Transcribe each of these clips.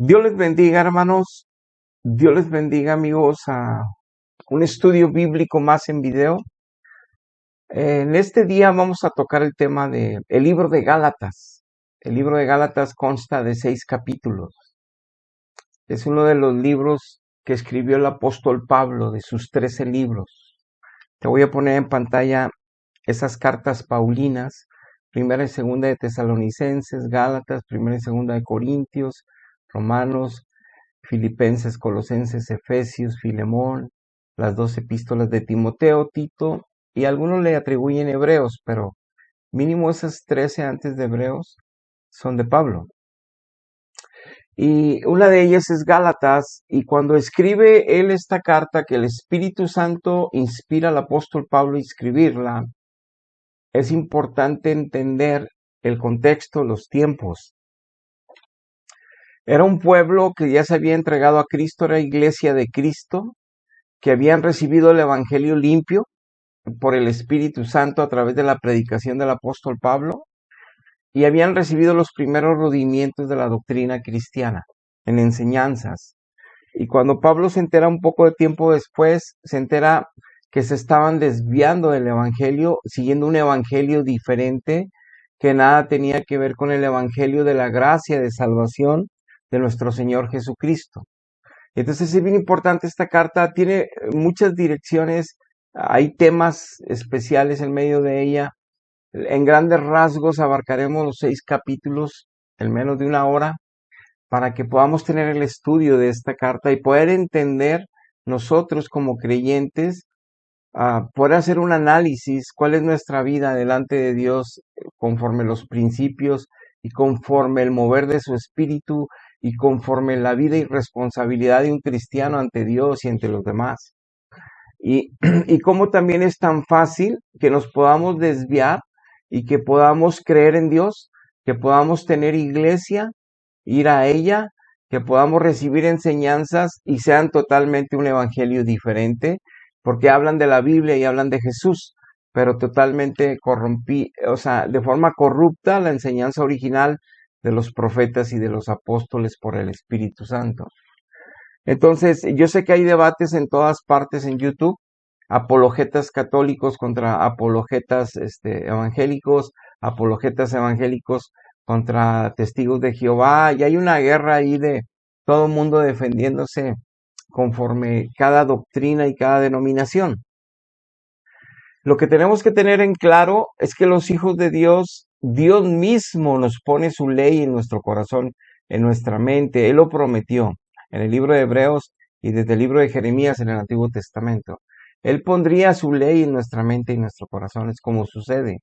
Dios les bendiga, hermanos. Dios les bendiga, amigos, a un estudio bíblico más en video. En este día vamos a tocar el tema de el libro de Gálatas. El libro de Gálatas consta de 6 capítulos. Es uno de los libros que escribió el apóstol Pablo de sus 13 libros. Te voy a poner en pantalla esas cartas paulinas, primera y segunda de Tesalonicenses, Gálatas, primera y segunda de Corintios, Romanos, Filipenses, Colosenses, Efesios, Filemón, las 2 epístolas de Timoteo, Tito, y algunos le atribuyen Hebreos, pero mínimo esas 13 antes de Hebreos son de Pablo. Y una de ellas es Gálatas, y cuando escribe él esta carta que el Espíritu Santo inspira al apóstol Pablo a escribirla, es importante entender el contexto, los tiempos. Era un pueblo que ya se había entregado a Cristo, era iglesia de Cristo, que habían recibido el Evangelio limpio por el Espíritu Santo a través de la predicación del apóstol Pablo y habían recibido los primeros rudimientos de la doctrina cristiana en enseñanzas. Y cuando Pablo se entera un poco de tiempo después, se entera que se estaban desviando del Evangelio, siguiendo un Evangelio diferente que nada tenía que ver con el Evangelio de la gracia de salvación de nuestro Señor Jesucristo. Entonces es bien importante esta carta, tiene muchas direcciones, hay temas especiales en medio de ella. En grandes rasgos abarcaremos los 6 capítulos en menos de una hora para que podamos tener el estudio de esta carta y poder entender nosotros como creyentes, poder hacer un análisis, cuál es nuestra vida delante de Dios conforme los principios y conforme el mover de su espíritu y conforme la vida y responsabilidad de un cristiano ante Dios y ante los demás. Y cómo también es tan fácil que nos podamos desviar y que podamos creer en Dios, que podamos tener iglesia, ir a ella, que podamos recibir enseñanzas y sean totalmente un evangelio diferente, porque hablan de la Biblia y hablan de Jesús, pero totalmente o sea, de forma corrupta la enseñanza original de los profetas y de los apóstoles por el Espíritu Santo. Entonces, yo sé que hay debates en todas partes en YouTube, apologetas católicos contra apologetas evangélicos contra testigos de Jehová, y hay una guerra ahí de todo el mundo defendiéndose conforme cada doctrina y cada denominación. Lo que tenemos que tener en claro es que los hijos de Dios, Dios mismo nos pone su ley en nuestro corazón, en nuestra mente. Él lo prometió en el libro de Hebreos y desde el libro de Jeremías en el Antiguo Testamento. Él pondría su ley en nuestra mente y nuestro corazón, es como sucede.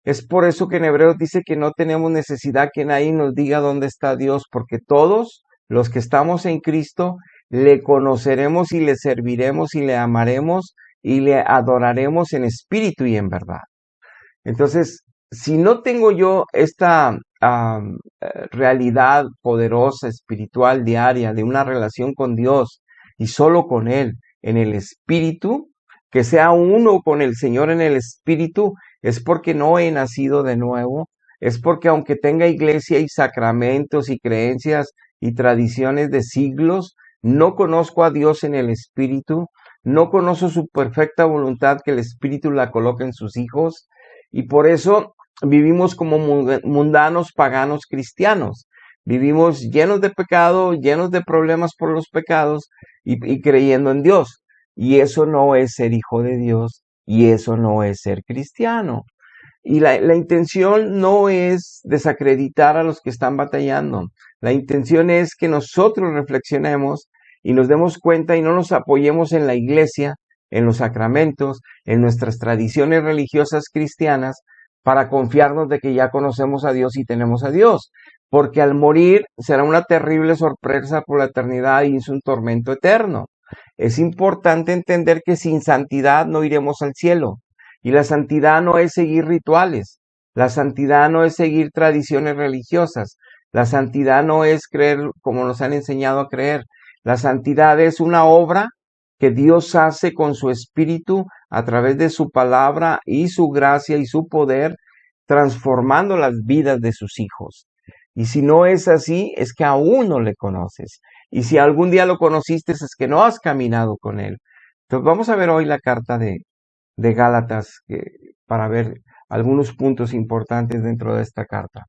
Es por eso que en Hebreos dice que no tenemos necesidad que nadie nos diga dónde está Dios, porque todos los que estamos en Cristo le conoceremos y le serviremos y le amaremos y le adoraremos en espíritu y en verdad. Entonces, si no tengo yo esta realidad poderosa, espiritual, diaria, de una relación con Dios y solo con Él en el espíritu, que sea uno con el Señor en el espíritu, es porque no he nacido de nuevo, es porque aunque tenga iglesia y sacramentos y creencias y tradiciones de siglos, no conozco a Dios en el espíritu, no conozco su perfecta voluntad que el espíritu la coloca en sus hijos, y por eso vivimos como mundanos paganos cristianos. Vivimos llenos de pecado, llenos de problemas por los pecados y creyendo en Dios. Y eso no es ser hijo de Dios y eso no es ser cristiano. Y la intención no es desacreditar a los que están batallando. La intención es que nosotros reflexionemos y nos demos cuenta y no nos apoyemos en la iglesia, en los sacramentos, en nuestras tradiciones religiosas cristianas, para confiarnos de que ya conocemos a Dios y tenemos a Dios. Porque al morir será una terrible sorpresa por la eternidad y es un tormento eterno. Es importante entender que sin santidad no iremos al cielo. Y la santidad no es seguir rituales. La santidad no es seguir tradiciones religiosas. La santidad no es creer como nos han enseñado a creer. La santidad es una obra que Dios hace con su espíritu a través de su palabra y su gracia y su poder, transformando las vidas de sus hijos. Y si no es así, es que aún no le conoces. Y si algún día lo conociste, es que no has caminado con él. Entonces vamos a ver hoy la carta de Gálatas para ver algunos puntos importantes dentro de esta carta.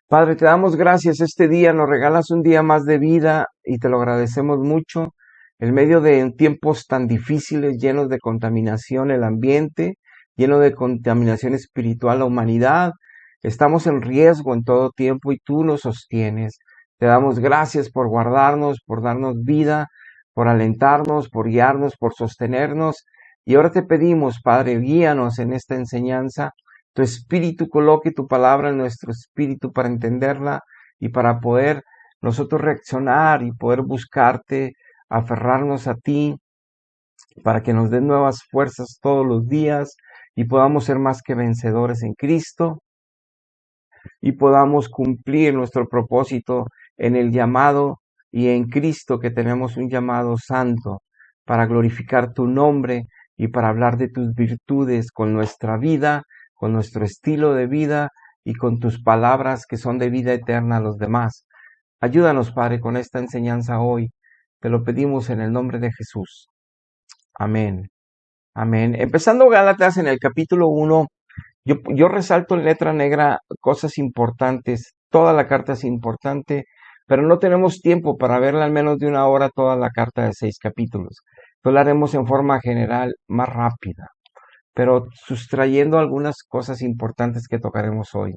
Padre, te damos gracias este día, nos regalas un día más de vida y te lo agradecemos mucho. En medio de tiempos tan difíciles, llenos de contaminación el ambiente, lleno de contaminación espiritual la humanidad, estamos en riesgo en todo tiempo y tú nos sostienes. Te damos gracias por guardarnos, por darnos vida, por alentarnos, por guiarnos, por sostenernos. Y ahora te pedimos, Padre, guíanos en esta enseñanza. Tu espíritu coloque tu palabra en nuestro espíritu para entenderla y para poder nosotros reaccionar y poder buscarte, aferrarnos a ti, para que nos den nuevas fuerzas todos los días y podamos ser más que vencedores en Cristo y podamos cumplir nuestro propósito en el llamado y en Cristo, que tenemos un llamado santo para glorificar tu nombre y para hablar de tus virtudes con nuestra vida, con nuestro estilo de vida y con tus palabras que son de vida eterna a los demás. Ayúdanos, Padre, con esta enseñanza hoy. Te lo pedimos en el nombre de Jesús. Amén. Amén. Empezando Gálatas en el capítulo 1, yo resalto en letra negra cosas importantes. Toda la carta es importante, pero no tenemos tiempo para verla al menos de una hora toda la carta de 6 capítulos. Entonces la haremos en forma general, más rápida, pero sustrayendo algunas cosas importantes que tocaremos hoy.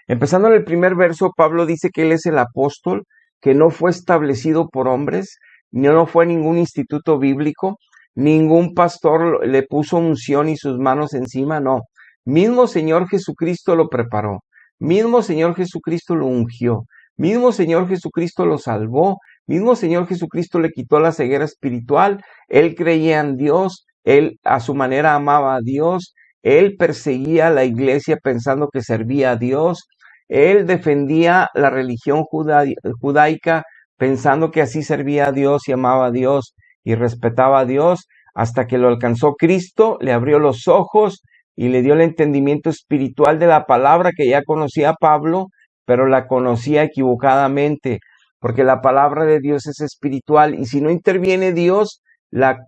Empezando en el primer verso, Pablo dice que él es el apóstol, que no fue establecido por hombres, no fue ningún instituto bíblico, ningún pastor le puso unción y sus manos encima, no. Mismo Señor Jesucristo lo preparó, mismo Señor Jesucristo lo ungió, mismo Señor Jesucristo lo salvó, mismo Señor Jesucristo le quitó la ceguera espiritual, él creía en Dios, él a su manera amaba a Dios, él perseguía a la iglesia pensando que servía a Dios, él defendía la religión judaica pensando que así servía a Dios y amaba a Dios y respetaba a Dios, hasta que lo alcanzó Cristo, le abrió los ojos y le dio el entendimiento espiritual de la palabra que ya conocía Pablo, pero la conocía equivocadamente, porque la palabra de Dios es espiritual y si no interviene Dios,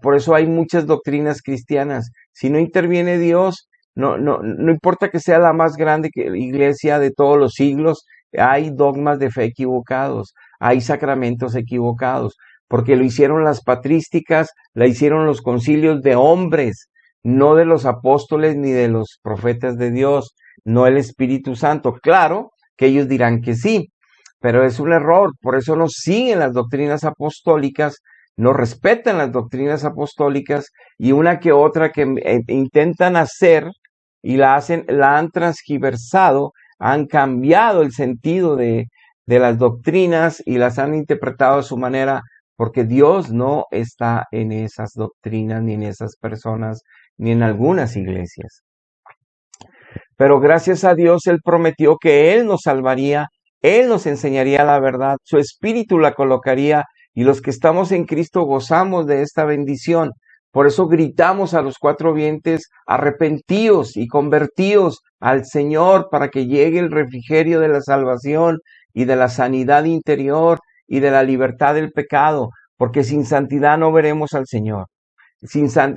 por eso hay muchas doctrinas cristianas, si no interviene Dios, no importa que sea la más grande iglesia de todos los siglos, hay dogmas de fe equivocados, hay sacramentos equivocados, porque lo hicieron las patrísticas, la hicieron los concilios de hombres, no de los apóstoles ni de los profetas de Dios, no el Espíritu Santo. Claro que ellos dirán que sí, pero es un error, por eso no siguen las doctrinas apostólicas, no respetan las doctrinas apostólicas y una que otra que intentan hacer y la han transgiversado, han cambiado el sentido de las doctrinas y las han interpretado a su manera, porque Dios no está en esas doctrinas, ni en esas personas, ni en algunas iglesias. Pero gracias a Dios, Él prometió que Él nos salvaría, Él nos enseñaría la verdad, su Espíritu la colocaría, y los que estamos en Cristo gozamos de esta bendición. Por eso gritamos a los cuatro vientos, arrepentíos y convertíos al Señor para que llegue el refrigerio de la salvación y de la sanidad interior y de la libertad del pecado, porque sin santidad no veremos al Señor.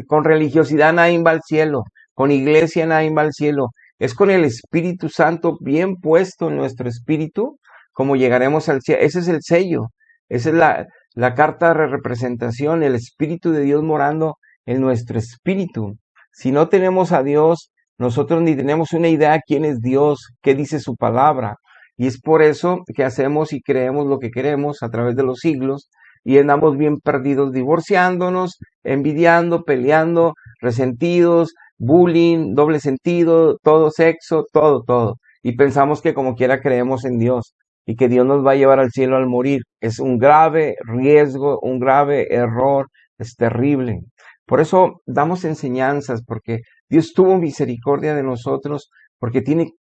Con religiosidad nadie va al cielo, con iglesia nadie va al cielo. Es con el Espíritu Santo bien puesto en nuestro espíritu como llegaremos al cielo. Ese es el sello, esa es la carta de representación, el Espíritu de Dios morando en nuestro espíritu. Si no tenemos a Dios, nosotros ni tenemos una idea de quién es Dios, qué dice su palabra. Y es por eso que hacemos y creemos lo que queremos a través de los siglos y andamos bien perdidos, divorciándonos, envidiando, peleando, resentidos, bullying, doble sentido, todo sexo, todo. Y pensamos que como quiera creemos en Dios y que Dios nos va a llevar al cielo al morir. Es un grave riesgo, un grave error, es terrible. Por eso damos enseñanzas, porque Dios tuvo misericordia de nosotros, porque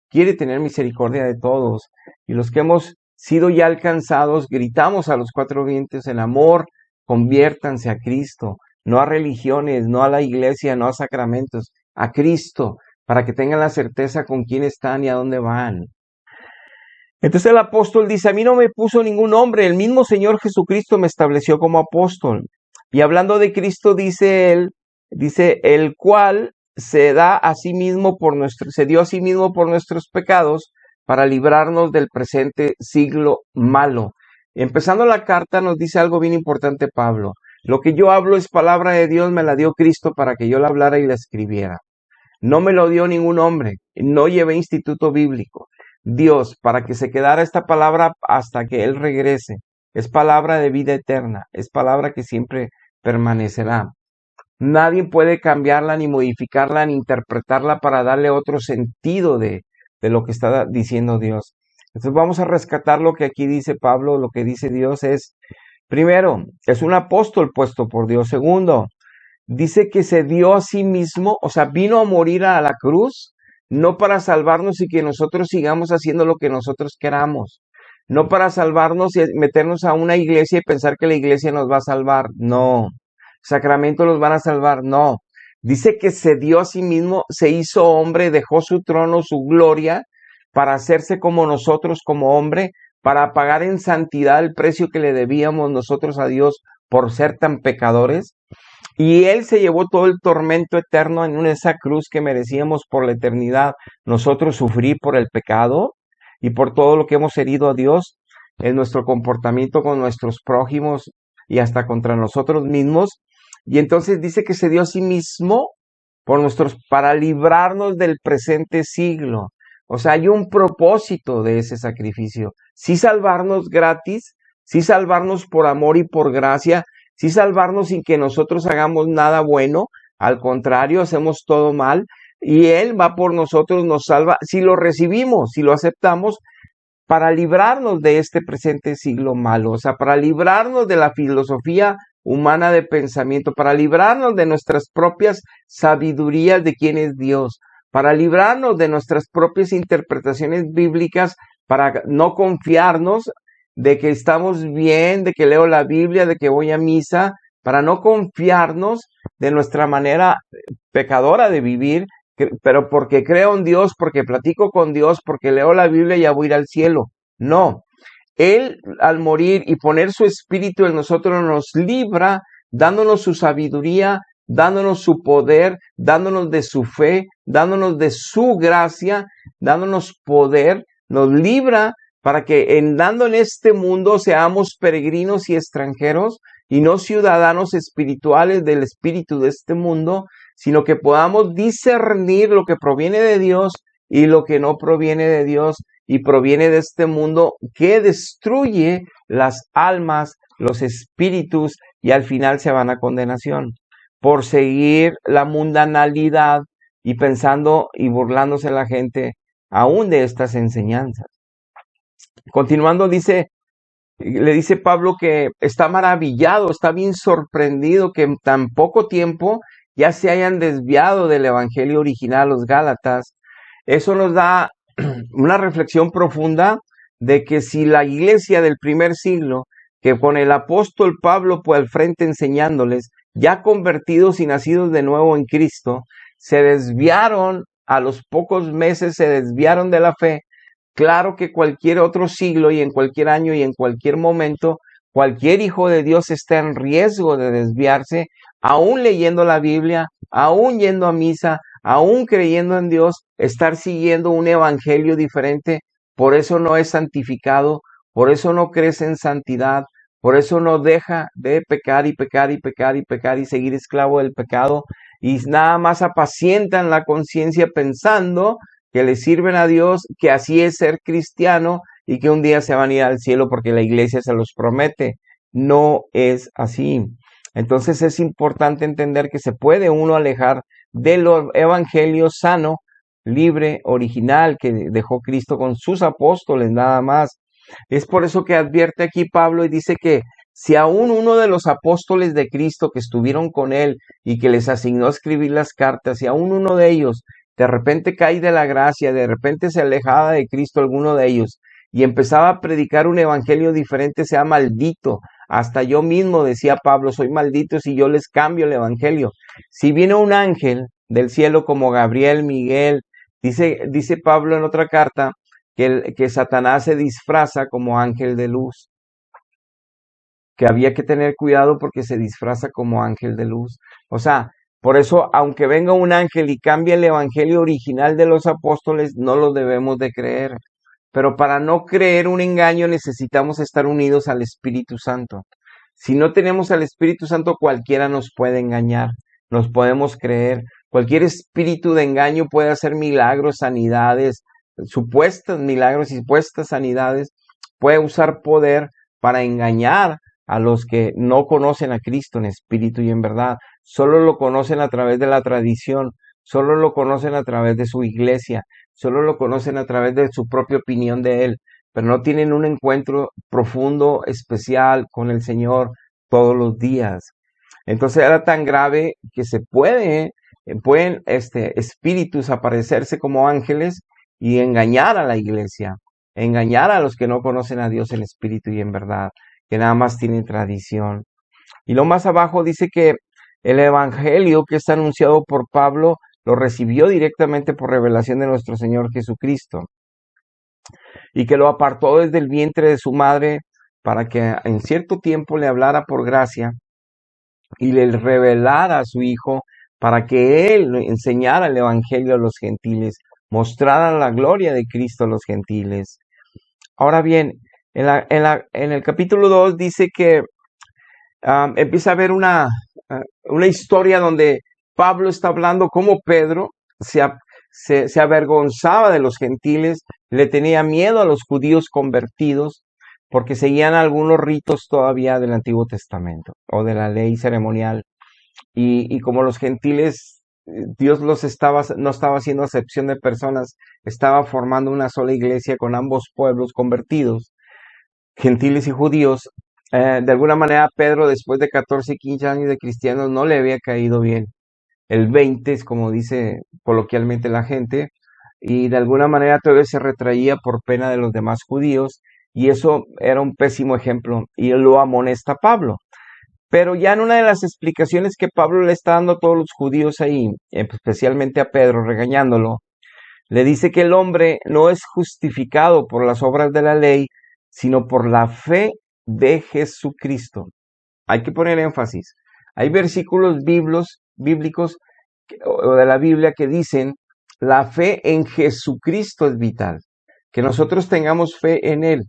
quiere tener misericordia de todos. Y los que hemos sido ya alcanzados, gritamos a los cuatro vientos en amor, conviértanse a Cristo, no a religiones, no a la iglesia, no a sacramentos, a Cristo, para que tengan la certeza con quién están y a dónde van. Entonces el apóstol dice, a mí no me puso ningún nombre, el mismo Señor Jesucristo me estableció como apóstol. Y hablando de Cristo, dice él, dice, el cual se da a sí mismo se dio a sí mismo por nuestros pecados para librarnos del presente siglo malo. Empezando la carta nos dice algo bien importante Pablo. Lo que yo hablo es palabra de Dios, me la dio Cristo para que yo la hablara y la escribiera. No me lo dio ningún hombre, no llevé instituto bíblico. Dios, para que se quedara esta palabra hasta que Él regrese. Es palabra de vida eterna, es palabra que siempre permanecerá. Nadie puede cambiarla, ni modificarla, ni interpretarla para darle otro sentido de lo que está diciendo Dios. Entonces vamos a rescatar lo que aquí dice Pablo, lo que dice Dios es, primero, es un apóstol puesto por Dios. Segundo, dice que se dio a sí mismo, o sea, vino a morir a la cruz, no para salvarnos y que nosotros sigamos haciendo lo que nosotros queramos, no para salvarnos y meternos a una iglesia y pensar que la iglesia nos va a salvar, no, sacramentos los van a salvar, no. Dice que se dio a sí mismo, se hizo hombre, dejó su trono, su gloria, para hacerse como nosotros, como hombre, para pagar en santidad el precio que le debíamos nosotros a Dios por ser tan pecadores. Y Él se llevó todo el tormento eterno en esa cruz que merecíamos por la eternidad. Nosotros sufrir por el pecado y por todo lo que hemos herido a Dios en nuestro comportamiento con nuestros prójimos y hasta contra nosotros mismos. Y entonces dice que se dio a sí mismo para librarnos del presente siglo. O sea, hay un propósito de ese sacrificio. Sí salvarnos gratis, sí salvarnos por amor y por gracia, sí salvarnos sin que nosotros hagamos nada bueno, al contrario, hacemos todo mal, y Él va por nosotros, nos salva, si lo recibimos, si lo aceptamos, para librarnos de este presente siglo malo, o sea, para librarnos de la filosofía humana de pensamiento, para librarnos de nuestras propias sabidurías de quién es Dios, para librarnos de nuestras propias interpretaciones bíblicas, para no confiarnos de que estamos bien, de que leo la Biblia, de que voy a misa, para no confiarnos de nuestra manera pecadora de vivir, pero porque creo en Dios, porque platico con Dios, porque leo la Biblia ya voy a ir al cielo. No, Él al morir y poner su espíritu en nosotros nos libra, dándonos su sabiduría, dándonos su poder, dándonos de su fe, dándonos de su gracia, dándonos poder, nos libra para que andando en este mundo seamos peregrinos y extranjeros y no ciudadanos espirituales del espíritu de este mundo, sino que podamos discernir lo que proviene de Dios y lo que no proviene de Dios y proviene de este mundo que destruye las almas, los espíritus y al final se van a condenación por seguir la mundanalidad y pensando y burlándose la gente aún de estas enseñanzas. Continuando le dice Pablo que está maravillado, está bien sorprendido que en tan poco tiempo ya se hayan desviado del evangelio original los Gálatas. Eso nos da una reflexión profunda de que si la iglesia del primer siglo, que con el apóstol Pablo por al frente enseñándoles, ya convertidos y nacidos de nuevo en Cristo, se desviaron a los pocos meses, se desviaron de la fe. Claro que cualquier otro siglo y en cualquier año y en cualquier momento, cualquier hijo de Dios está en riesgo de desviarse, aún leyendo la Biblia, aún yendo a misa, aún creyendo en Dios, estar siguiendo un evangelio diferente. Por eso no es santificado, por eso no crece en santidad, por eso no deja de pecar y pecar y pecar y pecar y seguir esclavo del pecado y nada más apacientan la conciencia pensando que le sirven a Dios, que así es ser cristiano y que un día se van a ir al cielo porque la iglesia se los promete. No es así. Entonces es importante entender que se puede uno alejar del evangelio sano, libre, original que dejó Cristo con sus apóstoles nada más. Es por eso que advierte aquí Pablo y dice que si aún uno de los apóstoles de Cristo que estuvieron con él y que les asignó a escribir las cartas, si aún uno de ellos de repente cae de la gracia, de repente se alejaba de Cristo alguno de ellos y empezaba a predicar un evangelio diferente, sea maldito. Hasta yo mismo, decía Pablo, soy maldito si yo les cambio el evangelio. Si viene un ángel del cielo como Gabriel, Miguel, dice Pablo en otra carta, que Satanás se disfraza como ángel de luz, que había que tener cuidado porque se disfraza como ángel de luz. O sea, por eso, aunque venga un ángel y cambie el evangelio original de los apóstoles, no lo debemos de creer. Pero para no creer un engaño necesitamos estar unidos al Espíritu Santo. Si no tenemos al Espíritu Santo, cualquiera nos puede engañar, nos podemos creer. Cualquier espíritu de engaño puede hacer milagros, sanidades, supuestos milagros y supuestas sanidades. Puede usar poder para engañar a los que no conocen a Cristo en espíritu y en verdad. Solo lo conocen a través de la tradición, solo lo conocen a través de su iglesia, solo lo conocen a través de su propia opinión de Él, pero no tienen un encuentro profundo, especial con el Señor todos los días. Entonces era tan grave que pueden espíritus aparecerse como ángeles y engañar a la iglesia, engañar a los que no conocen a Dios en espíritu y en verdad, que nada más tienen tradición. Y lo más abajo dice que el evangelio que está anunciado por Pablo lo recibió directamente por revelación de nuestro Señor Jesucristo y que lo apartó desde el vientre de su madre para que en cierto tiempo le hablara por gracia y le revelara a su Hijo para que Él enseñara el Evangelio a los gentiles, mostrara la gloria de Cristo a los gentiles. Ahora bien, en el capítulo 2 dice que empieza a haber una historia donde Pablo está hablando cómo Pedro se avergonzaba de los gentiles, le tenía miedo a los judíos convertidos porque seguían algunos ritos todavía del Antiguo Testamento o de la ley ceremonial. Y como los gentiles, Dios no estaba haciendo acepción de personas, estaba formando una sola iglesia con ambos pueblos convertidos, gentiles y judíos. De alguna manera Pedro, después de 14 y 15 años de cristianos, no le había caído bien. El 20 es como dice coloquialmente la gente, y de alguna manera todavía se retraía por pena de los demás judíos, y eso era un pésimo ejemplo, y él lo amonesta Pablo. Pero ya en una de las explicaciones que Pablo le está dando a todos los judíos ahí, especialmente a Pedro, regañándolo, le dice que el hombre no es justificado por las obras de la ley, sino por la fe de Jesucristo. Hay que poner énfasis. Hay versículos bíblicos o de la Biblia que dicen la fe en Jesucristo es vital, que nosotros tengamos fe en Él.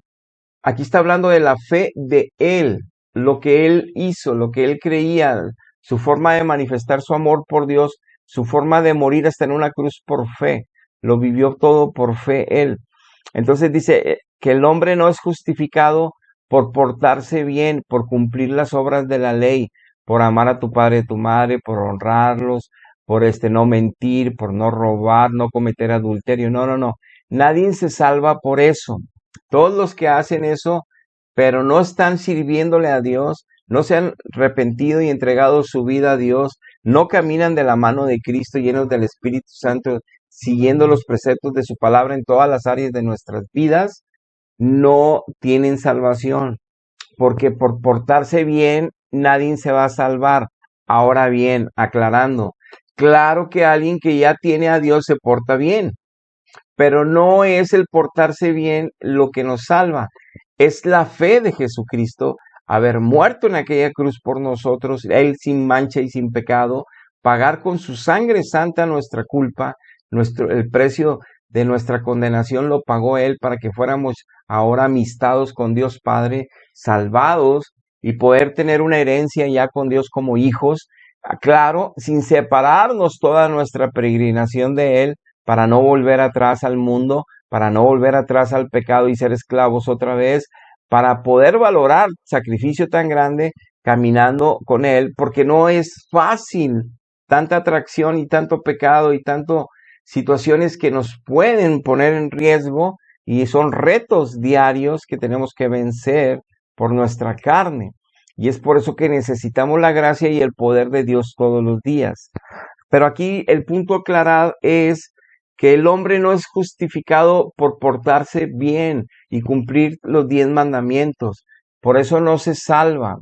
Aquí está hablando de la fe de Él, lo que Él hizo, lo que Él creía, su forma de manifestar su amor por Dios, su forma de morir hasta en una cruz por fe. Lo vivió todo por fe Él. Entonces dice que el hombre no es justificado por portarse bien, por cumplir las obras de la ley, por amar a tu padre y a tu madre, por honrarlos, por no mentir, por no robar, no cometer adulterio. No, no, no. Nadie se salva por eso. Todos los que hacen eso, pero no están sirviéndole a Dios, no se han arrepentido y entregado su vida a Dios, no caminan de la mano de Cristo llenos del Espíritu Santo, siguiendo los preceptos de su palabra en todas las áreas de nuestras vidas, no tienen salvación, porque por portarse bien nadie se va a salvar. Ahora bien, aclarando, claro que alguien que ya tiene a Dios se porta bien, pero no es el portarse bien lo que nos salva, es la fe de Jesucristo, haber muerto en aquella cruz por nosotros, Él sin mancha y sin pecado, pagar con su sangre santa nuestra culpa, el precio de nuestra condenación lo pagó Él para que fuéramos ahora amistados con Dios Padre, salvados y poder tener una herencia ya con Dios como hijos, claro, sin separarnos toda nuestra peregrinación de Él, para no volver atrás al mundo, para no volver atrás al pecado y ser esclavos otra vez, para poder valorar sacrificio tan grande caminando con Él, porque no es fácil tanta atracción y tanto pecado y tanto situaciones que nos pueden poner en riesgo y son retos diarios que tenemos que vencer por nuestra carne. Y es por eso que necesitamos la gracia y el poder de Dios todos los días. Pero aquí el punto aclarado es que el hombre no es justificado por portarse bien y cumplir los 10 mandamientos. Por eso no se salva.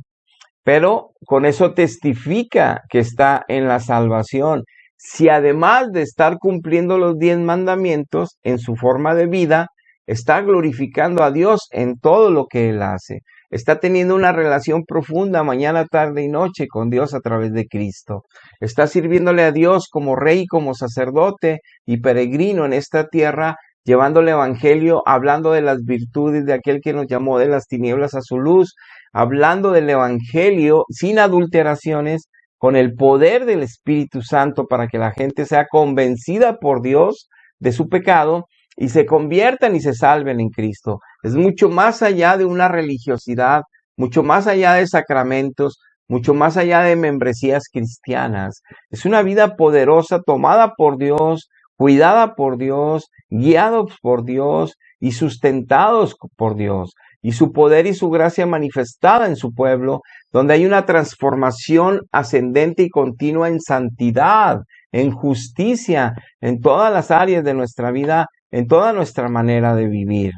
Pero con eso testifica que está en la salvación. Si además de estar cumpliendo los 10 mandamientos en su forma de vida, está glorificando a Dios en todo lo que él hace. Está teniendo una relación profunda mañana, tarde y noche con Dios a través de Cristo. Está sirviéndole a Dios como rey, como sacerdote y peregrino en esta tierra, llevando el evangelio, hablando de las virtudes de aquel que nos llamó de las tinieblas a su luz, hablando del evangelio sin adulteraciones, con el poder del Espíritu Santo para que la gente sea convencida por Dios de su pecado y se conviertan y se salven en Cristo. Es mucho más allá de una religiosidad, mucho más allá de sacramentos, mucho más allá de membresías cristianas. Es una vida poderosa tomada por Dios, cuidada por Dios, guiados por Dios y sustentados por Dios. Y su poder y su gracia manifestada en su pueblo, donde hay una transformación ascendente y continua en santidad, en justicia, en todas las áreas de nuestra vida, en toda nuestra manera de vivir.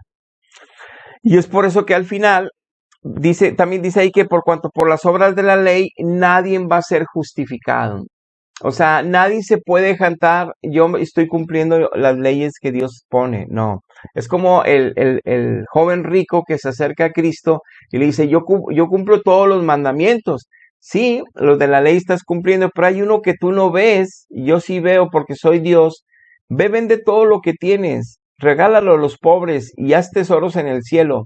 Y es por eso que al final también dice ahí que por cuanto por las obras de la ley nadie va a ser justificado. O sea, nadie se puede jantar, yo estoy cumpliendo las leyes que Dios pone. No, es como el joven rico que se acerca a Cristo y le dice, yo cumplo todos los mandamientos. Sí, los de la ley estás cumpliendo, pero hay uno que tú no ves, y yo sí veo porque soy Dios. Ve, vende todo lo que tienes, regálalo a los pobres y haz tesoros en el cielo.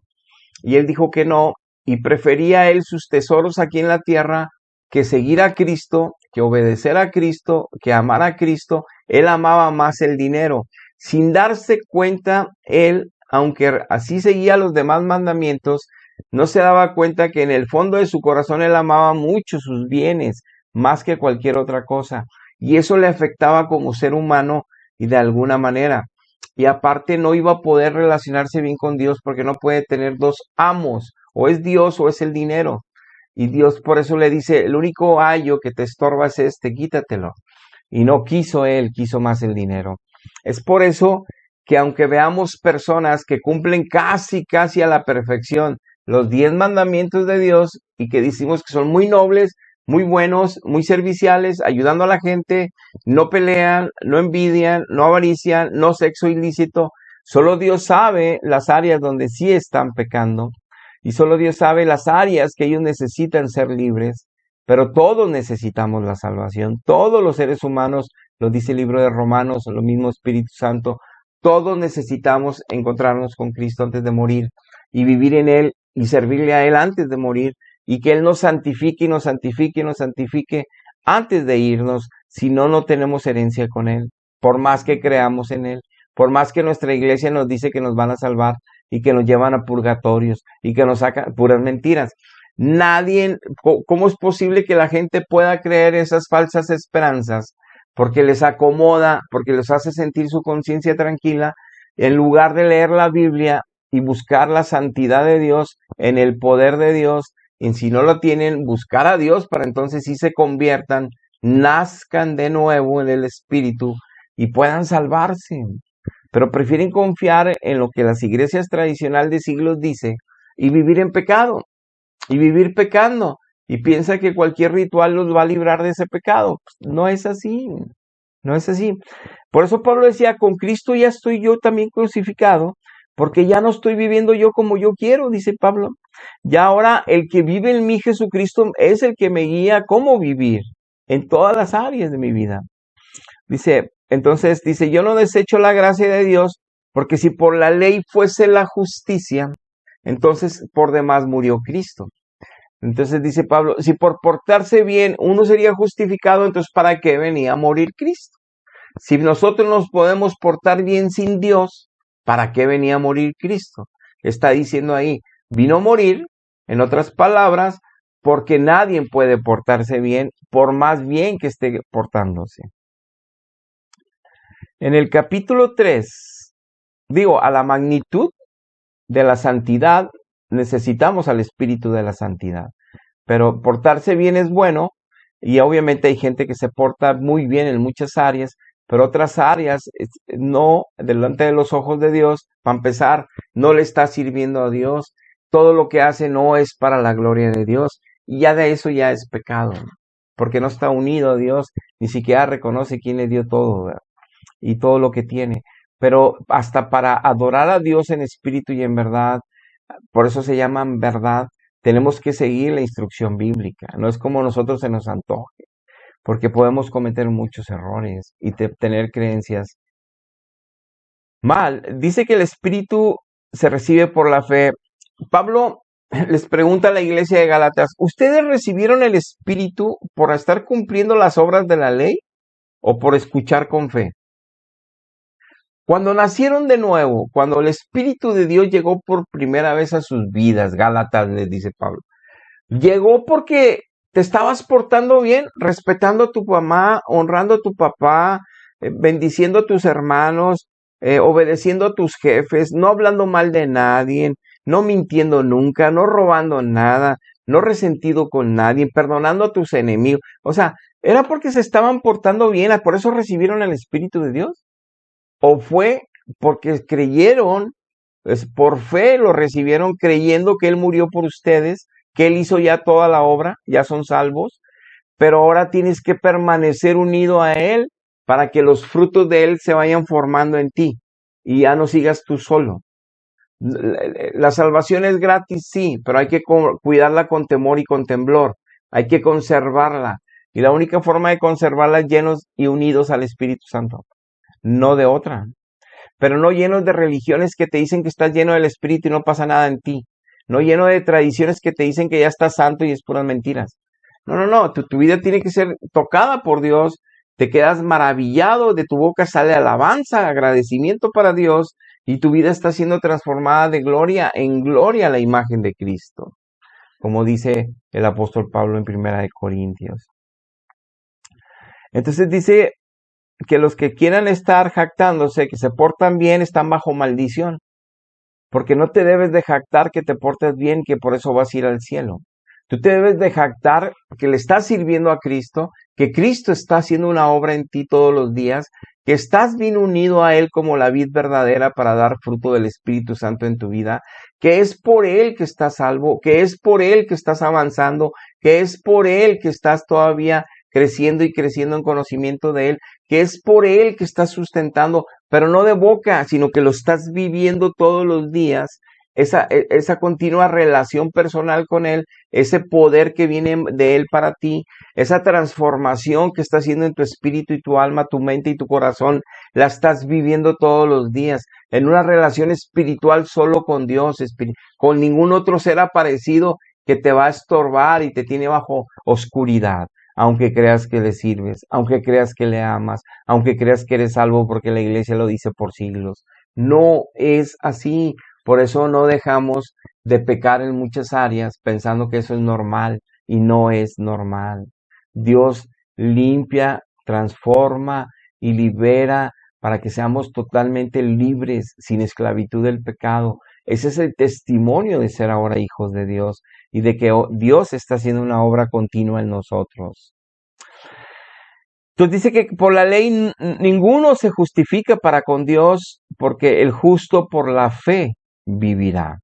Y él dijo que no, y prefería él sus tesoros aquí en la tierra que seguir a Cristo, que obedecer a Cristo, que amar a Cristo. Él amaba más el dinero. Sin darse cuenta, él, aunque así seguía los demás mandamientos, no se daba cuenta que en el fondo de su corazón él amaba mucho sus bienes, más que cualquier otra cosa. Y eso le afectaba como ser humano y de alguna manera. Y aparte no iba a poder relacionarse bien con Dios porque no puede tener dos amos, o es Dios o es el dinero. Y Dios por eso le dice, el único ayo que te estorba es este, quítatelo. Y no quiso él, quiso más el dinero. Es por eso que aunque veamos personas que cumplen casi a la perfección los 10 mandamientos de Dios y que decimos que son muy nobles, muy buenos, muy serviciales, ayudando a la gente, no pelean, no envidian, no avarician, no sexo ilícito, solo Dios sabe las áreas donde sí están pecando. Y solo Dios sabe las áreas que ellos necesitan ser libres, pero todos necesitamos la salvación. Todos los seres humanos, lo dice el libro de Romanos, lo mismo Espíritu Santo, todos necesitamos encontrarnos con Cristo antes de morir y vivir en Él y servirle a Él antes de morir y que Él nos santifique y nos santifique y nos santifique antes de irnos, si no, no tenemos herencia con Él, por más que creamos en Él, por más que nuestra iglesia nos dice que nos van a salvar, y que nos llevan a purgatorios y que nos sacan puras mentiras. Nadie, ¿cómo es posible que la gente pueda creer esas falsas esperanzas? Porque les acomoda, porque les hace sentir su conciencia tranquila, en lugar de leer la Biblia y buscar la santidad de Dios en el poder de Dios, y si no lo tienen, buscar a Dios para entonces sí se conviertan, nazcan de nuevo en el Espíritu y puedan salvarse, pero prefieren confiar en lo que las iglesias tradicionales de siglos dice y vivir en pecado y vivir pecando y piensa que cualquier ritual los va a librar de ese pecado. Pues no es así, no es así. Por eso Pablo decía, con Cristo ya estoy yo también crucificado, porque ya no estoy viviendo yo como yo quiero, dice Pablo. Ya ahora el que vive en mí, Jesucristo, es el que me guía cómo vivir en todas las áreas de mi vida. Dice, yo no desecho la gracia de Dios, porque si por la ley fuese la justicia, entonces por demás murió Cristo. Entonces dice Pablo, si por portarse bien uno sería justificado, entonces ¿para qué venía a morir Cristo? Si nosotros nos podemos portar bien sin Dios, ¿para qué venía a morir Cristo? Está diciendo ahí, vino a morir, en otras palabras, porque nadie puede portarse bien, por más bien que esté portándose. En el capítulo 3, a la magnitud de la santidad, necesitamos al espíritu de la santidad. Pero portarse bien es bueno, y obviamente hay gente que se porta muy bien en muchas áreas, pero otras áreas no, delante de los ojos de Dios, para empezar, no le está sirviendo a Dios, todo lo que hace no es para la gloria de Dios, y ya de eso ya es pecado, porque no está unido a Dios, ni siquiera reconoce quién le dio todo, ¿verdad? Y todo lo que tiene. pero hasta para adorar a Dios en espíritu y en verdad, por eso se llaman verdad, tenemos que seguir la instrucción bíblica. No es como nosotros se nos antoje, porque podemos cometer muchos errores y tener creencias mal. Dice que el espíritu se recibe por la fe. Pablo les pregunta a la iglesia de Gálatas, ¿ustedes recibieron el espíritu por estar cumpliendo las obras de la ley o por escuchar con fe? Cuando nacieron de nuevo, cuando el Espíritu de Dios llegó por primera vez a sus vidas, Gálatas les dice Pablo, llegó porque te estabas portando bien, respetando a tu mamá, honrando a tu papá, bendiciendo a tus hermanos, obedeciendo a tus jefes, no hablando mal de nadie, no mintiendo nunca, no robando nada, no resentido con nadie, perdonando a tus enemigos. O sea, era porque se estaban portando bien, por eso recibieron el Espíritu de Dios. ¿O fue porque creyeron, pues, por fe lo recibieron creyendo que Él murió por ustedes, que Él hizo ya toda la obra, ya son salvos, pero ahora tienes que permanecer unido a Él para que los frutos de Él se vayan formando en ti y ya no sigas tú solo? La salvación es gratis, sí, pero hay que cuidarla con temor y con temblor. Hay que conservarla. Y la única forma de conservarla es llenos y unidos al Espíritu Santo, no de otra. Pero no llenos de religiones que te dicen que estás lleno del Espíritu y no pasa nada en ti. No lleno de tradiciones que te dicen que ya estás santo y es puras mentiras. No, no, no, tu vida tiene que ser tocada por Dios, te quedas maravillado, de tu boca sale alabanza, agradecimiento para Dios y tu vida está siendo transformada de gloria en gloria a la imagen de Cristo, como dice el apóstol Pablo en Primera de Corintios. Entonces dice que los que quieran estar jactándose, que se portan bien, están bajo maldición. Porque no te debes de jactar que te portes bien, que por eso vas a ir al cielo. Tú te debes de jactar que le estás sirviendo a Cristo, que Cristo está haciendo una obra en ti todos los días, que estás bien unido a Él como la vid verdadera para dar fruto del Espíritu Santo en tu vida, que es por Él que estás salvo, que es por Él que estás avanzando, que es por Él que estás todavía creciendo y creciendo en conocimiento de Él, que es por Él que estás sustentando, pero no de boca, sino que lo estás viviendo todos los días, esa continua relación personal con Él, ese poder que viene de Él para ti, esa transformación que está haciendo en tu espíritu y tu alma, tu mente y tu corazón, la estás viviendo todos los días, en una relación espiritual solo con Dios, con ningún otro ser aparecido que te va a estorbar y te tiene bajo oscuridad. Aunque creas que le sirves, aunque creas que le amas, aunque creas que eres salvo porque la iglesia lo dice por siglos. No es así. Por eso no dejamos de pecar en muchas áreas pensando que eso es normal y no es normal. Dios limpia, transforma y libera para que seamos totalmente libres, sin esclavitud del pecado. Ese es el testimonio de ser ahora hijos de Dios y de que Dios está haciendo una obra continua en nosotros. Entonces dice que por la ley ninguno se justifica para con Dios, porque el justo por la fe vivirá.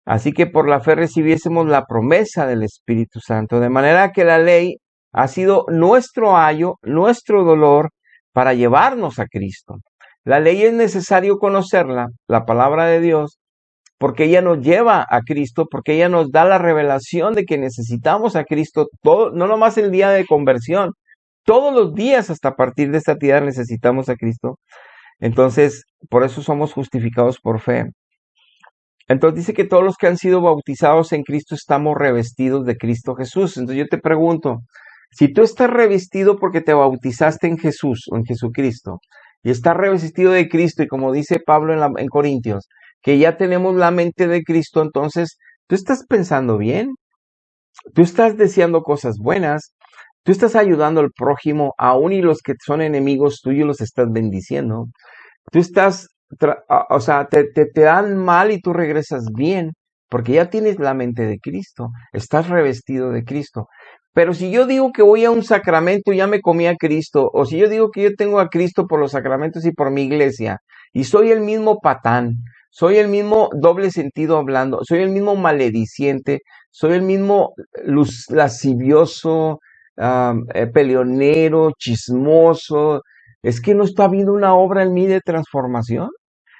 Así que por la fe recibiésemos la promesa del Espíritu Santo, de manera que la ley ha sido nuestro ayo, nuestro dolor para llevarnos a Cristo. La ley es necesario conocerla, la palabra de Dios, porque ella nos lleva a Cristo, porque ella nos da la revelación de que necesitamos a Cristo, todo, no nomás el día de conversión, todos los días hasta a partir de esta tierra necesitamos a Cristo. Entonces, por eso somos justificados por fe. Entonces dice que todos los que han sido bautizados en Cristo estamos revestidos de Cristo Jesús. Entonces yo te pregunto, si tú estás revestido porque te bautizaste en Jesús o en Jesucristo, y estás revestido de Cristo, y como dice Pablo en Corintios, que ya tenemos la mente de Cristo, entonces tú estás pensando bien, tú estás deseando cosas buenas, tú estás ayudando al prójimo, aún y los que son enemigos tuyos los estás bendiciendo. Tú estás, o sea, te dan mal y tú regresas bien, porque ya tienes la mente de Cristo, estás revestido de Cristo. Pero si yo digo que voy a un sacramento, ya me comí a Cristo, o si yo digo que yo tengo a Cristo por los sacramentos y por mi iglesia, y soy el mismo patán, soy el mismo doble sentido hablando, soy el mismo malediciente, soy el mismo lascivioso, peleonero, chismoso, Es que no está habiendo una obra en mí de transformación.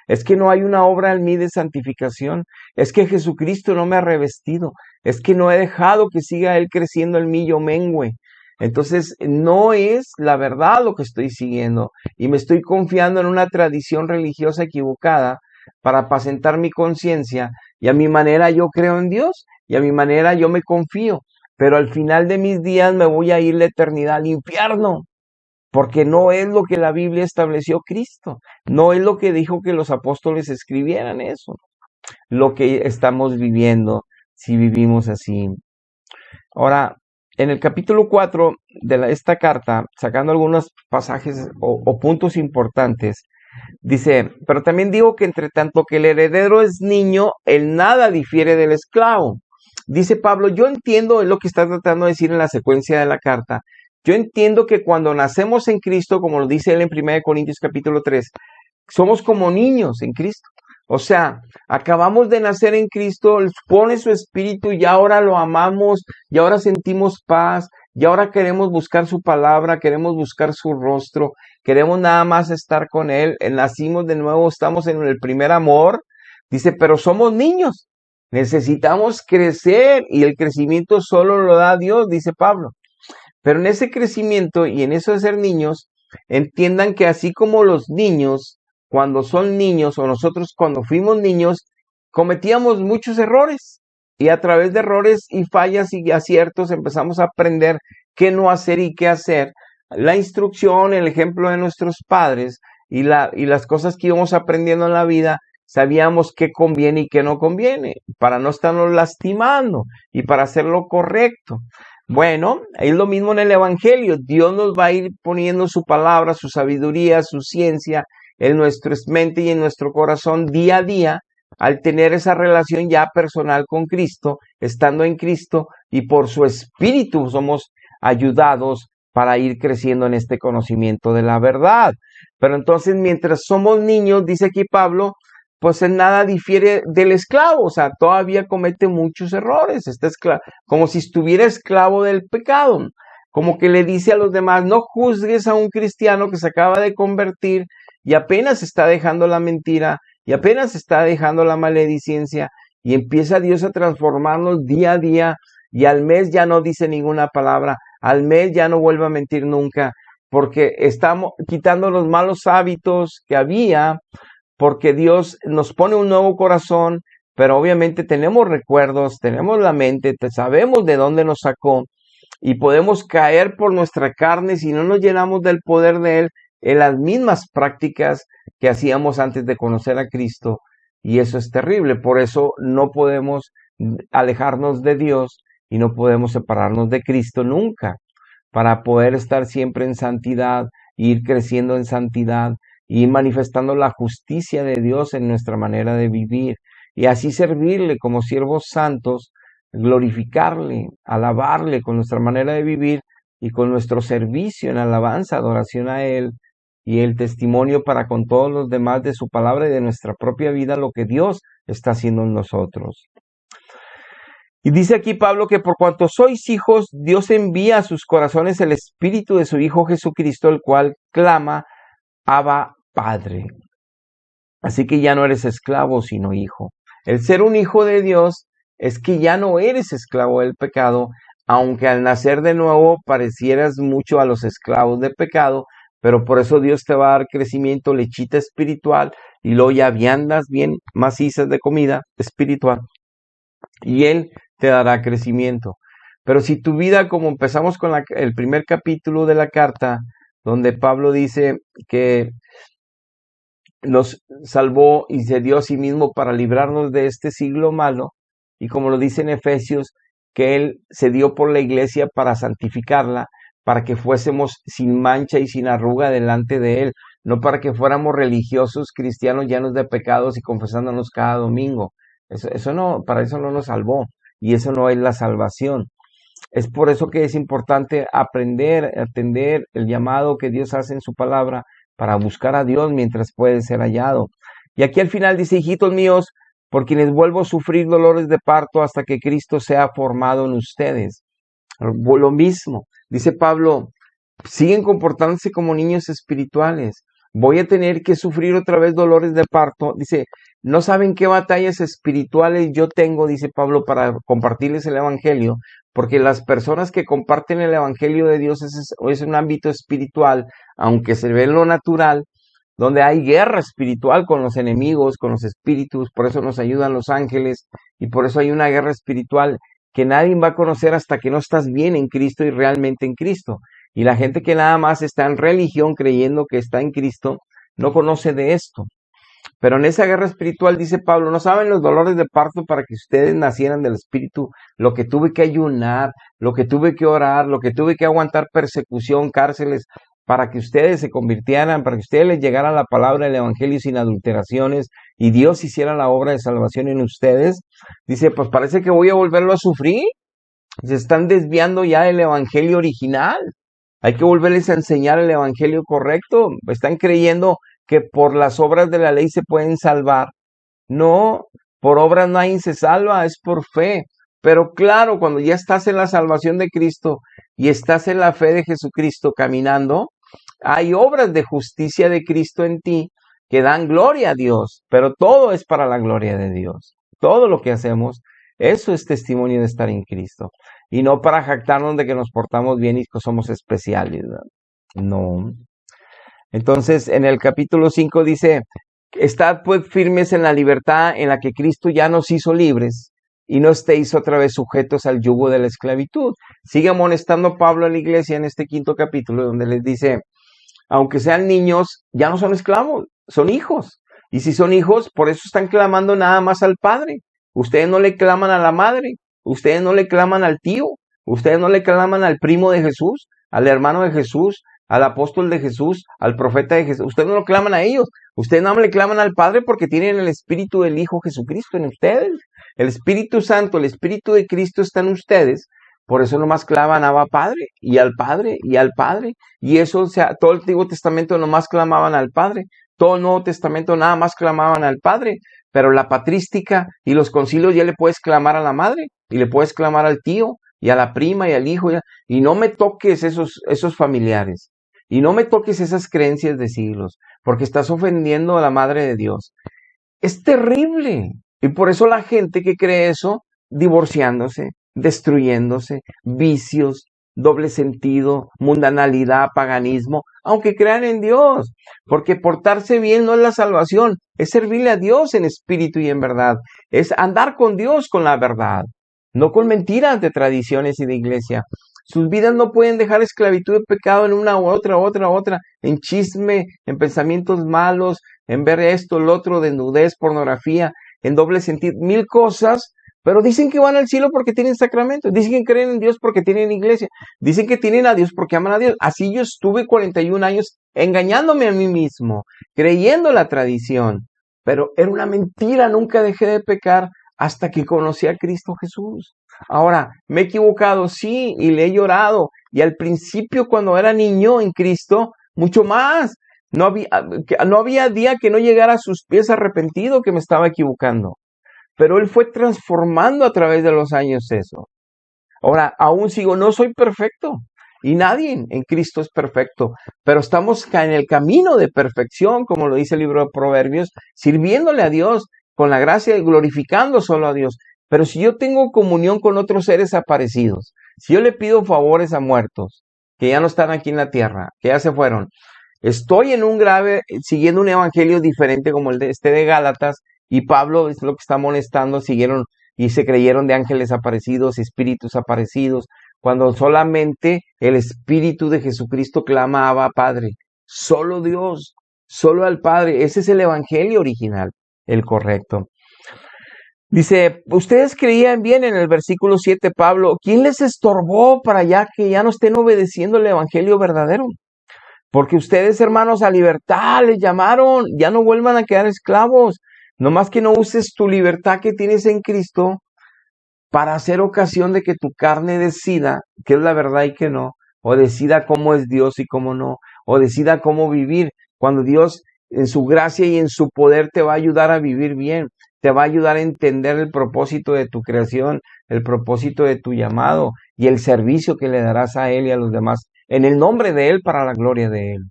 Es que no hay una obra en mí de santificación. Es que Jesucristo no me ha revestido. Es que no he dejado que siga Él creciendo en mí, yo mengüe. Entonces, no es la verdad lo que estoy siguiendo. Y me estoy confiando en una tradición religiosa equivocada para apacentar mi conciencia. Y a mi manera yo creo en Dios. Y a mi manera yo me confío. Pero al final de mis días me voy a ir la eternidad al infierno. Porque no es lo que la Biblia estableció Cristo, no es lo que dijo que los apóstoles escribieran eso, lo que estamos viviendo si vivimos así. Ahora, en el capítulo 4 de esta carta, sacando algunos pasajes o puntos importantes, dice, pero también digo que entre tanto que el heredero es niño, el nada difiere del esclavo. Dice Pablo, yo entiendo, es lo que está tratando de decir en la secuencia de la carta, yo entiendo que cuando nacemos en Cristo, como lo dice él en 1 Corintios capítulo 3, somos como niños en Cristo. O sea, acabamos de nacer en Cristo, Él pone su espíritu y ahora lo amamos, y ahora sentimos paz, y ahora queremos buscar su palabra, queremos buscar su rostro, queremos nada más estar con Él. Nacimos de nuevo, estamos en el primer amor. Dice, pero somos niños, necesitamos crecer y el crecimiento solo lo da Dios, dice Pablo. Pero en ese crecimiento y en eso de ser niños, entiendan que así como los niños, cuando son niños o nosotros cuando fuimos niños, cometíamos muchos errores. Y a través de errores y fallas y aciertos empezamos a aprender qué no hacer y qué hacer. La instrucción, el ejemplo de nuestros padres y las cosas que íbamos aprendiendo en la vida, sabíamos qué conviene y qué no conviene, para no estarnos lastimando y para hacer lo correcto. Bueno, es lo mismo en el Evangelio. Dios nos va a ir poniendo su palabra, su sabiduría, su ciencia en nuestra mente y en nuestro corazón día a día, al tener esa relación ya personal con Cristo, estando en Cristo, y por su Espíritu somos ayudados para ir creciendo en este conocimiento de la verdad. Pero entonces, mientras somos niños, dice aquí Pablo, pues en nada difiere del esclavo, o sea, todavía comete muchos errores, está como si estuviera esclavo del pecado, como que le dice a los demás, no juzgues a un cristiano que se acaba de convertir y apenas está dejando la mentira y apenas está dejando la maledicencia y empieza Dios a transformarnos día a día y al mes ya no dice ninguna palabra, al mes ya no vuelve a mentir nunca, porque estamos quitando los malos hábitos que había, porque Dios nos pone un nuevo corazón, pero obviamente tenemos recuerdos, tenemos la mente, sabemos de dónde nos sacó y podemos caer por nuestra carne si no nos llenamos del poder de Él en las mismas prácticas que hacíamos antes de conocer a Cristo, y eso es terrible. Por eso no podemos alejarnos de Dios y no podemos separarnos de Cristo nunca, para poder estar siempre en santidad, ir creciendo en santidad y manifestando la justicia de Dios en nuestra manera de vivir y así servirle como siervos santos, glorificarle, alabarle con nuestra manera de vivir y con nuestro servicio en alabanza, adoración a Él y el testimonio para con todos los demás de su palabra y de nuestra propia vida, lo que Dios está haciendo en nosotros. Y dice aquí Pablo que por cuanto sois hijos, Dios envía a sus corazones el Espíritu de su Hijo Jesucristo, el cual clama, Abba, Padre. Así que ya no eres esclavo, sino hijo. El ser un hijo de Dios es que ya no eres esclavo del pecado, aunque al nacer de nuevo parecieras mucho a los esclavos del pecado, pero por eso Dios te va a dar crecimiento, lechita espiritual, y luego ya viandas bien macizas de comida espiritual, y Él te dará crecimiento. Pero si tu vida, como empezamos con el primer capítulo de la carta, donde Pablo dice que nos salvó y se dio a sí mismo para librarnos de este siglo malo, y como lo dice en Efesios, que Él se dio por la iglesia para santificarla, para que fuésemos sin mancha y sin arruga delante de Él, no para que fuéramos religiosos cristianos llenos de pecados y confesándonos cada domingo. Eso no, para eso no nos salvó, y eso no es la salvación. Es por eso que es importante aprender, atender el llamado que Dios hace en su palabra para buscar a Dios mientras puede ser hallado. Y aquí al final dice, hijitos míos, por quienes vuelvo a sufrir dolores de parto hasta que Cristo sea formado en ustedes. Lo mismo, dice Pablo, siguen comportándose como niños espirituales. Voy a tener que sufrir otra vez dolores de parto. Dice, no saben qué batallas espirituales yo tengo, dice Pablo, para compartirles el Evangelio, porque las personas que comparten el Evangelio de Dios es un ámbito espiritual, aunque se ve en lo natural, donde hay guerra espiritual con los enemigos, con los espíritus, por eso nos ayudan los ángeles, y por eso hay una guerra espiritual que nadie va a conocer hasta que no estás bien en Cristo y realmente en Cristo. Y la gente que nada más está en religión creyendo que está en Cristo, no conoce de esto. Pero en esa guerra espiritual, dice Pablo, no saben los dolores de parto para que ustedes nacieran del Espíritu, lo que tuve que ayunar, lo que tuve que orar, lo que tuve que aguantar persecución, cárceles, para que ustedes se convirtieran, para que ustedes les llegara la palabra del Evangelio sin adulteraciones y Dios hiciera la obra de salvación en ustedes. Dice, pues parece que voy a volverlo a sufrir. Se están desviando ya del Evangelio original. Hay que volverles a enseñar el Evangelio correcto. Están creyendo que por las obras de la ley se pueden salvar. No, por obras nadie se salva, es por fe. Pero claro, cuando ya estás en la salvación de Cristo y estás en la fe de Jesucristo caminando, hay obras de justicia de Cristo en ti que dan gloria a Dios, pero todo es para la gloria de Dios. Todo lo que hacemos, eso es testimonio de estar en Cristo. Y no para jactarnos de que nos portamos bien y que somos especiales, ¿verdad? No. Entonces, en el capítulo 5 dice, estad pues firmes en la libertad en la que Cristo ya nos hizo libres y no estéis otra vez sujetos al yugo de la esclavitud. Sigue amonestando Pablo a la iglesia en este 5º capítulo, donde les dice, aunque sean niños, ya no son esclavos, son hijos. Y si son hijos, por eso están clamando nada más al Padre. Ustedes no le claman a la madre, ustedes no le claman al tío, ustedes no le claman al primo de Jesús, al hermano de Jesús, al apóstol de Jesús, al profeta de Jesús. Ustedes no lo claman a ellos, ustedes nada más le claman al Padre porque tienen el Espíritu del Hijo Jesucristo en ustedes. El Espíritu Santo, el Espíritu de Cristo está en ustedes. Por eso nomás claman a Padre, y al Padre, y al Padre. Y eso, o sea, todo el Antiguo Testamento nomás clamaban al Padre. Todo el Nuevo Testamento nada más clamaban al Padre. Pero la patrística y los concilios ya le puedes clamar a la madre, y le puedes clamar al tío, y a la prima, y al hijo. Y no me toques esos familiares. Y no me toques esas creencias de siglos, porque estás ofendiendo a la Madre de Dios. Es terrible. Y por eso la gente que cree eso, divorciándose, destruyéndose, vicios, doble sentido, mundanalidad, paganismo, aunque crean en Dios, porque portarse bien no es la salvación, es servirle a Dios en espíritu y en verdad, es andar con Dios con la verdad, no con mentiras de tradiciones y de iglesia. Sus vidas no pueden dejar esclavitud de pecado en una u otra, en chisme, en pensamientos malos, en ver esto, lo otro, desnudez, pornografía, en doble sentido, mil cosas, pero dicen que van al cielo porque tienen sacramentos, dicen que creen en Dios porque tienen iglesia, dicen que tienen a Dios porque aman a Dios. Así yo estuve 41 años engañándome a mí mismo, creyendo la tradición, pero era una mentira, nunca dejé de pecar hasta que conocí a Cristo Jesús. Ahora, me he equivocado, sí, y le he llorado, y al principio cuando era niño en Cristo, mucho más. No había día que no llegara a sus pies arrepentido que me estaba equivocando. Pero Él fue transformando a través de los años eso. Ahora, aún sigo, no soy perfecto. Y nadie en Cristo es perfecto. Pero estamos en el camino de perfección, como lo dice el libro de Proverbios, sirviéndole a Dios con la gracia y glorificando solo a Dios. Pero si yo tengo comunión con otros seres aparecidos, si yo le pido favores a muertos, que ya no están aquí en la tierra, que ya se fueron, estoy en un grave, siguiendo un evangelio diferente como el de de Gálatas, y Pablo es lo que está amonestando, siguieron y se creyeron de ángeles aparecidos, espíritus aparecidos, cuando solamente el Espíritu de Jesucristo clamaba a Padre, solo Dios, solo al Padre. Ese es el evangelio original, el correcto. Dice, ustedes creían bien en el versículo 7, Pablo, ¿quién les estorbó para que ya no estén obedeciendo el evangelio verdadero? Porque ustedes, hermanos, a libertad les llamaron, ya no vuelvan a quedar esclavos. No más que no uses tu libertad que tienes en Cristo para hacer ocasión de que tu carne decida qué es la verdad y qué no, o decida cómo es Dios y cómo no, o decida cómo vivir, cuando Dios en su gracia y en su poder te va a ayudar a vivir bien, te va a ayudar a entender el propósito de tu creación, el propósito de tu llamado y el servicio que le darás a Él y a los demás en el nombre de Él, para la gloria de Él.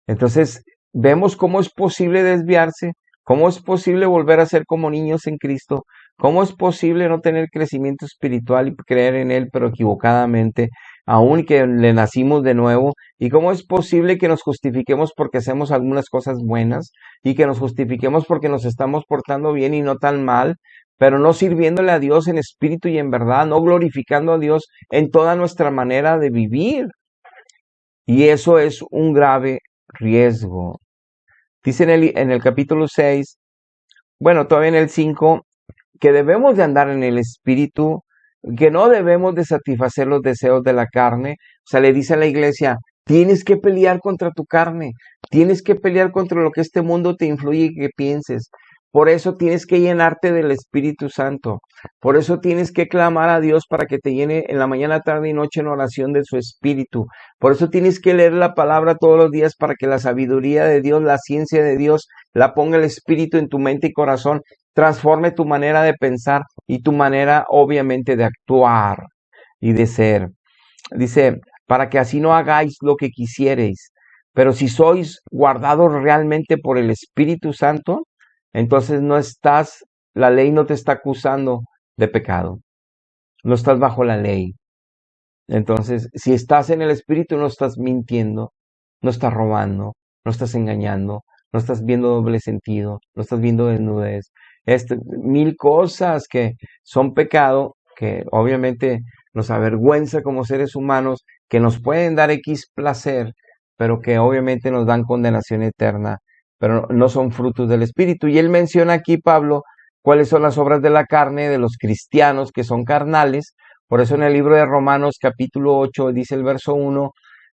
Entonces, vemos cómo es posible desviarse, cómo es posible volver a ser como niños en Cristo, cómo es posible no tener crecimiento espiritual y creer en Él, pero equivocadamente, aun que le nacimos de nuevo, y cómo es posible que nos justifiquemos porque hacemos algunas cosas buenas y que nos justifiquemos porque nos estamos portando bien y no tan mal, pero no sirviéndole a Dios en espíritu y en verdad, no glorificando a Dios en toda nuestra manera de vivir. Y eso es un grave riesgo. Dice en el capítulo 6, bueno, todavía en el 5, que debemos de andar en el espíritu, que no debemos de satisfacer los deseos de la carne. O sea, le dice a la iglesia, tienes que pelear contra tu carne, tienes que pelear contra lo que este mundo te influye y que pienses. Por eso tienes que llenarte del Espíritu Santo. Por eso tienes que clamar a Dios para que te llene en la mañana, tarde y noche en oración de su Espíritu. Por eso tienes que leer la palabra todos los días para que la sabiduría de Dios, la ciencia de Dios, la ponga el Espíritu en tu mente y corazón, transforme tu manera de pensar y tu manera, obviamente, de actuar y de ser. Dice, para que así no hagáis lo que quisiereis, pero si sois guardados realmente por el Espíritu Santo, entonces la ley no te está acusando de pecado, no estás bajo la ley. Entonces, si estás en el Espíritu, no estás mintiendo, no estás robando, no estás engañando, no estás viendo doble sentido, no estás viendo desnudez, mil cosas que son pecado, que obviamente nos avergüenza como seres humanos, que nos pueden dar X placer, pero que obviamente nos dan condenación eterna, pero no son frutos del Espíritu. Y él menciona aquí, Pablo, cuáles son las obras de la carne de los cristianos que son carnales. Por eso en el libro de Romanos capítulo 8 dice el verso 1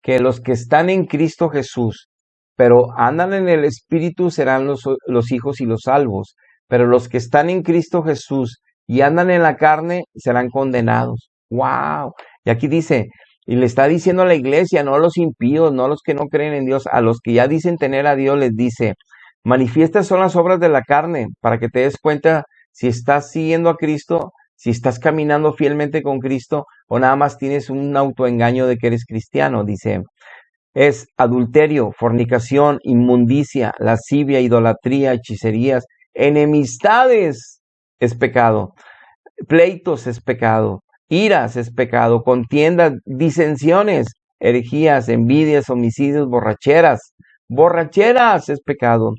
que los que están en Cristo Jesús, pero andan en el Espíritu, serán los hijos y los salvos, pero los que están en Cristo Jesús y andan en la carne serán condenados. ¡Wow! Y aquí dice, y le está diciendo a la iglesia, no a los impíos, no a los que no creen en Dios, a los que ya dicen tener a Dios, les dice, manifiestas son las obras de la carne, para que te des cuenta si estás siguiendo a Cristo, si estás caminando fielmente con Cristo, o nada más tienes un autoengaño de que eres cristiano. Dice, es adulterio, fornicación, inmundicia, lascivia, idolatría, hechicerías, enemistades es pecado, pleitos es pecado, iras es pecado, contiendas, disensiones, herejías, envidias, homicidios, borracheras es pecado,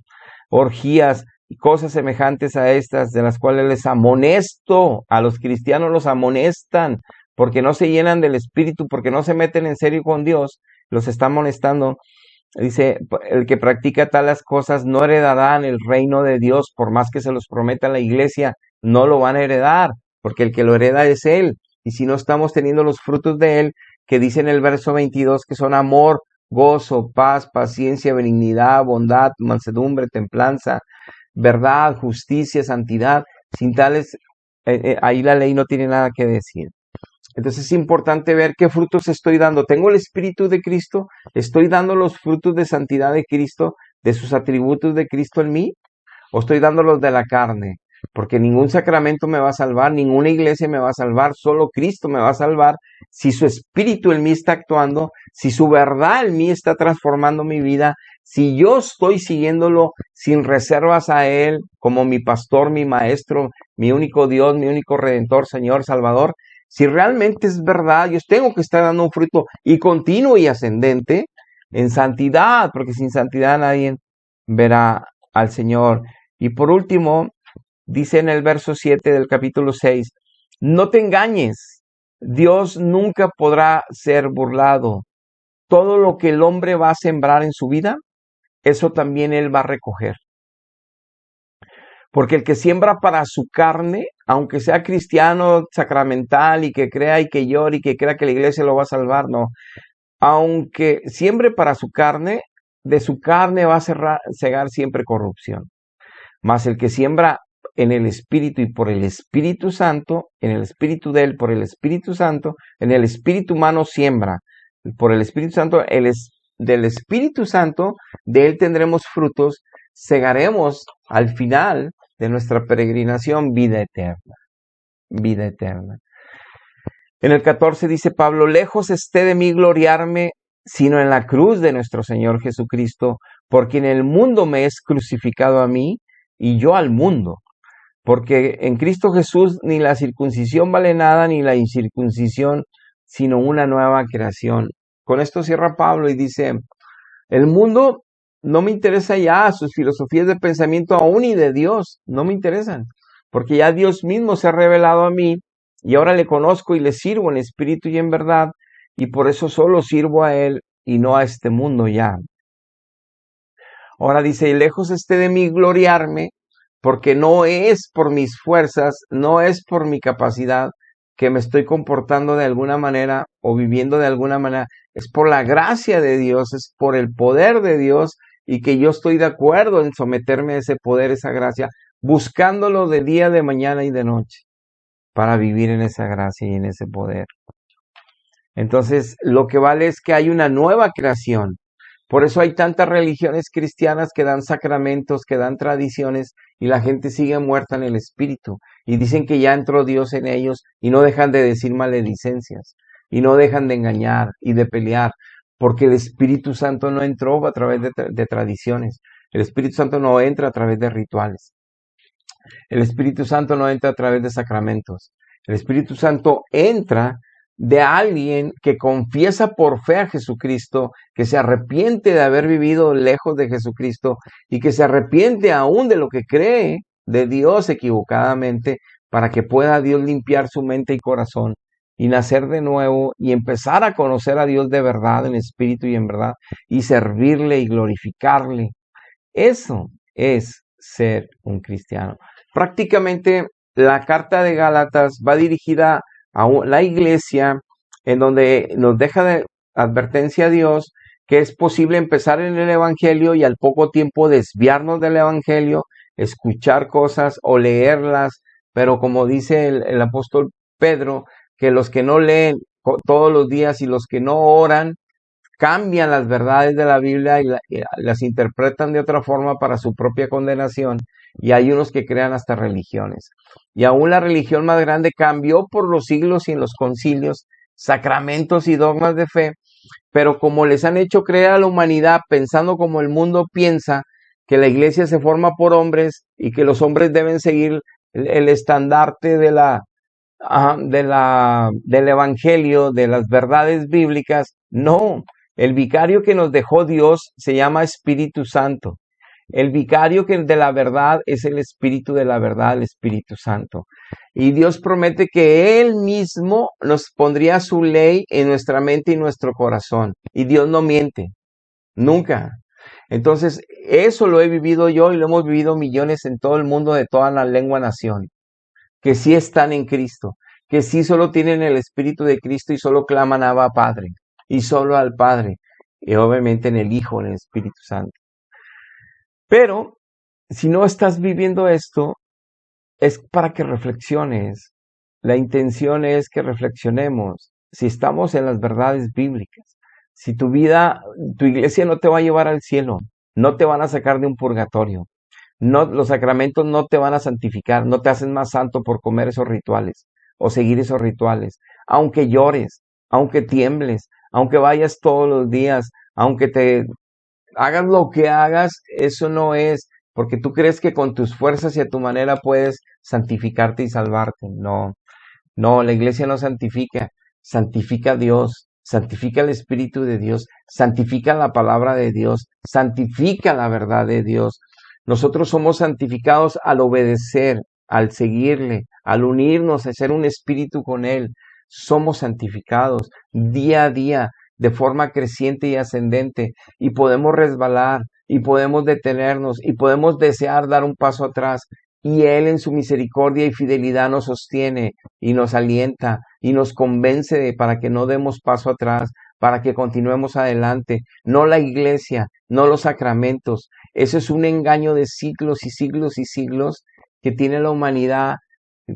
orgías y cosas semejantes a estas, de las cuales les amonesto, a los cristianos los amonestan, porque no se llenan del Espíritu, porque no se meten en serio con Dios, los está amonestando. Dice, el que practica tales cosas no heredará en el reino de Dios, por más que se los prometa la iglesia, no lo van a heredar, porque el que lo hereda es Él. Y si no estamos teniendo los frutos de Él, que dice en el verso 22, que son amor, gozo, paz, paciencia, benignidad, bondad, mansedumbre, templanza, verdad, justicia, santidad, sin tales, ahí la ley no tiene nada que decir. Entonces es importante ver qué frutos estoy dando. ¿Tengo el Espíritu de Cristo? ¿Estoy dando los frutos de santidad de Cristo, de sus atributos de Cristo en mí? ¿O estoy dando los de la carne? Porque ningún sacramento me va a salvar, ninguna iglesia me va a salvar, solo Cristo me va a salvar si su Espíritu en mí está actuando, si su verdad en mí está transformando mi vida, si yo estoy siguiéndolo sin reservas a Él como mi pastor, mi maestro, mi único Dios, mi único Redentor, Señor, Salvador. Si realmente es verdad, yo tengo que estar dando un fruto y continuo y ascendente en santidad, porque sin santidad nadie verá al Señor. Y por último, dice en el verso 7 del capítulo 6, no te engañes, Dios nunca podrá ser burlado. Todo lo que el hombre va a sembrar en su vida, eso también él va a recoger. Porque el que siembra para su carne, aunque sea cristiano, sacramental y que crea y que llore y que crea que la iglesia lo va a salvar, no. Aunque siembre para su carne, de su carne va a cegar siempre corrupción. Mas el que siembra en el Espíritu y por el Espíritu Santo, en el Espíritu de Él, por el Espíritu Santo, en el Espíritu humano siembra, por el Espíritu Santo, del Espíritu Santo, de Él tendremos frutos, segaremos al final de nuestra peregrinación vida eterna, vida eterna. En el 14 dice Pablo, lejos esté de mí gloriarme, sino en la cruz de nuestro Señor Jesucristo, porque en el mundo me es crucificado a mí y yo al mundo. Porque en Cristo Jesús ni la circuncisión vale nada, ni la incircuncisión, sino una nueva creación. Con esto cierra Pablo y dice, el mundo no me interesa ya, sus filosofías de pensamiento aún y de Dios, no me interesan, porque ya Dios mismo se ha revelado a mí y ahora le conozco y le sirvo en espíritu y en verdad, y por eso solo sirvo a Él y no a este mundo ya. Ahora dice, y lejos esté de mí gloriarme, porque no es por mis fuerzas, no es por mi capacidad que me estoy comportando de alguna manera o viviendo de alguna manera, es por la gracia de Dios, es por el poder de Dios y que yo estoy de acuerdo en someterme a ese poder, esa gracia, buscándolo de día, de mañana y de noche para vivir en esa gracia y en ese poder. Entonces, lo que vale es que hay una nueva creación. Por eso hay tantas religiones cristianas que dan sacramentos, que dan tradiciones, y la gente sigue muerta en el espíritu. Y dicen que ya entró Dios en ellos y no dejan de decir maledicencias, y no dejan de engañar y de pelear, porque el Espíritu Santo no entró a través de tradiciones. El Espíritu Santo no entra a través de rituales. El Espíritu Santo no entra a través de sacramentos. El Espíritu Santo entra de alguien que confiesa por fe a Jesucristo, que se arrepiente de haber vivido lejos de Jesucristo y que se arrepiente aún de lo que cree de Dios equivocadamente, para que pueda Dios limpiar su mente y corazón y nacer de nuevo y empezar a conocer a Dios de verdad, en espíritu y en verdad, y servirle y glorificarle. Eso es ser un cristiano. Prácticamente la carta de Gálatas va dirigida a la iglesia, en donde nos deja de advertencia a Dios que es posible empezar en el Evangelio y al poco tiempo desviarnos del Evangelio, escuchar cosas o leerlas, pero como dice el apóstol Pedro, que los que no leen todos los días y los que no oran, cambian las verdades de la Biblia y las interpretan de otra forma para su propia condenación, y hay unos que crean hasta religiones. Y aún la religión más grande cambió por los siglos y en los concilios, sacramentos y dogmas de fe, pero como les han hecho creer a la humanidad pensando como el mundo piensa, que la iglesia se forma por hombres y que los hombres deben seguir el estandarte del evangelio, de las verdades bíblicas, no. El vicario que nos dejó Dios se llama Espíritu Santo. El vicario que de la verdad es el Espíritu de la verdad, el Espíritu Santo. Y Dios promete que Él mismo nos pondría su ley en nuestra mente y nuestro corazón. Y Dios no miente, nunca. Entonces, eso lo he vivido yo y lo hemos vivido millones en todo el mundo, de toda la lengua nación, que sí están en Cristo, que sí solo tienen el Espíritu de Cristo y solo claman a Abba Padre, y solo al Padre, y obviamente en el Hijo, en el Espíritu Santo. Pero si no estás viviendo esto, es para que reflexiones. La intención es que reflexionemos si estamos en las verdades bíblicas. Si tu vida, tu iglesia no te va a llevar al cielo, no te van a sacar de un purgatorio. No, los sacramentos no te van a santificar, no te hacen más santo por comer esos rituales o seguir esos rituales. Aunque llores, aunque tiembles, aunque vayas todos los días, aunque te hagas lo que hagas, eso no es porque tú crees que con tus fuerzas y a tu manera puedes santificarte y salvarte. No, no, la iglesia no santifica, santifica a Dios, santifica el Espíritu de Dios, santifica la palabra de Dios, santifica la verdad de Dios. Nosotros somos santificados al obedecer, al seguirle, al unirnos, a ser un espíritu con Él. Somos santificados día a día, de forma creciente y ascendente, y podemos resbalar, y podemos detenernos, y podemos desear dar un paso atrás, y Él en su misericordia y fidelidad nos sostiene y nos alienta y nos convence para que no demos paso atrás, para que continuemos adelante. No la iglesia, no los sacramentos. Eso es un engaño de siglos y siglos y siglos que tiene la humanidad,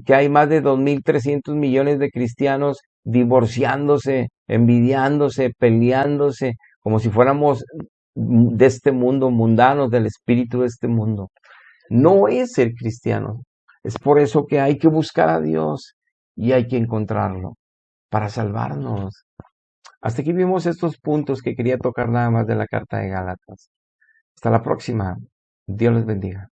que hay más de 2.300 millones de cristianos divorciándose, envidiándose, peleándose, como si fuéramos de este mundo, mundanos, del espíritu de este mundo. No es ser cristiano. Es por eso que hay que buscar a Dios y hay que encontrarlo. para salvarnos. Hasta aquí vimos estos puntos que quería tocar nada más de la carta de Gálatas. Hasta la próxima. Dios les bendiga.